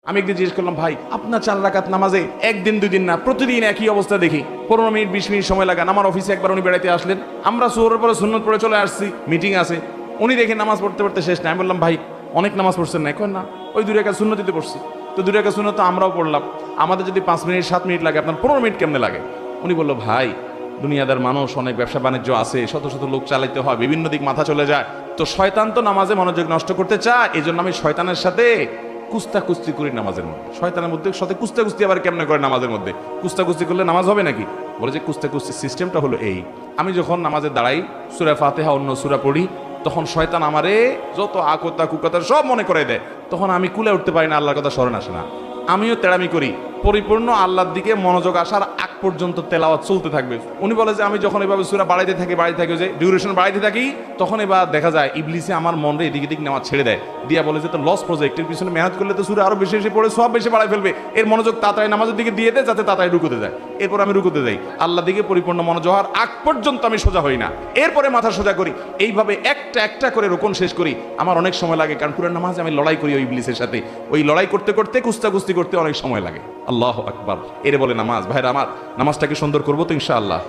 আমি একদিন জিজ্ঞেস করলাম, ভাই আপনার 4 রাকাত নামাজে একদিন 2 দিন না প্রতিদিন একই অবস্থা দেখি, 15 মিনিট 20 মিনিট সময় লাগান। আমার অফিসে একবার উনি বেড়াইতে আসলেন, আমরা সুহরের পরে সুন্নত পড়ে চলে আসছি, মিটিং আছে, উনি দেখে নামাজ পড়তে পড়তে শেষ না। আমি বললাম, ভাই অনেক নামাজ পড়ছেন না? এখন না, ওই 2 রাকাত সুন্নতিতে পড়ছি। তো 2 রাকাত সুন্নত তো আমরাও পড়লাম, আমাদের যদি 5 মিনিট 7 মিনিট লাগে, আপনার 15 মিনিট কেমনে লাগে? উনি বললো, ভাই দুনিয়াদার মানুষ, অনেক ব্যবসা বাণিজ্য আছে, শত শত লোক চালাইতে হয়, বিভিন্ন দিক মাথা চলে যায়, তো শয়তান তো নামাজে মনোযোগ নষ্ট করতে চায়, এই জন্য আমি শয়তানের সাথে কুস্তাকুস্তি করি নামাজের মধ্যে। শয়তানের মধ্যে সাথে কুস্তাকুস্তি আবার কেমনে করে নামাজের মধ্যে? কুস্তাকুস্তি করলে নামাজ হবে নাকি? বলে যে কুস্তাকুস্তি সিস্টেমটা হলো এই, আমি যখন নামাজে দাঁড়াই, সূরা ফাতিহা অন্য সূরা পড়ি, তখন শয়তান আমারে যত আকতা কুকতা সব মনে করে দেয়, তখন আমি কুলে উঠতে পারি না, আল্লাহর কথা স্মরণ আসে না। আমিও তেড়ামি করি, পরিপূর্ণ আল্লাহর দিকে মনোযোগ আসার আগ পর্যন্ত তেলাওয়াত চলতে থাকবে। উনি বলে যে আমি যখন এভাবে সূরা বাড়াইতে থাকি যে ডিউরেশন বাড়াইতে থাকি, তখন এবার দেখা যায় ইবলিসে আমার মনরে এদিক এদিক নেওয়া ছেড়ে দেয়, দিয়া বলে যে তো লস প্রজেক্টের পিছনে মেহনত করলে তো সূরা আরো বেশি বেশি পড়ে সব বেশি বাড়াই ফেলবে, এর মনোযোগ তাড়াতাড়ি নামাজের দিকে দিয়ে দেয় যাতে তাড়াতাড়ি রুকুতে যায়। এরপর আমি রুকুতে যাই, আল্লাহ দিকে পরিপূর্ণ মনোযোগ হওয়ার আগ পর্যন্ত আমি সোজা হই না, এরপরে মাথা সোজা করি। এইভাবে একটা একটা করে রুকুন শেষ করি। আমার অনেক সময় লাগে, কারণ পুরো নামাজে আমি লড়াই করি ওই ইবলিসের সাথে, ওই লড়াই করতে করতে কুস্তাকুস্তি করতে অনেক সময় লাগে। আল্লাহু আকবার, এরে বলে নামাজ। ভাইরা আমার, নামাজটাকে সুন্দর করবো তো ইনশাআল্লাহ।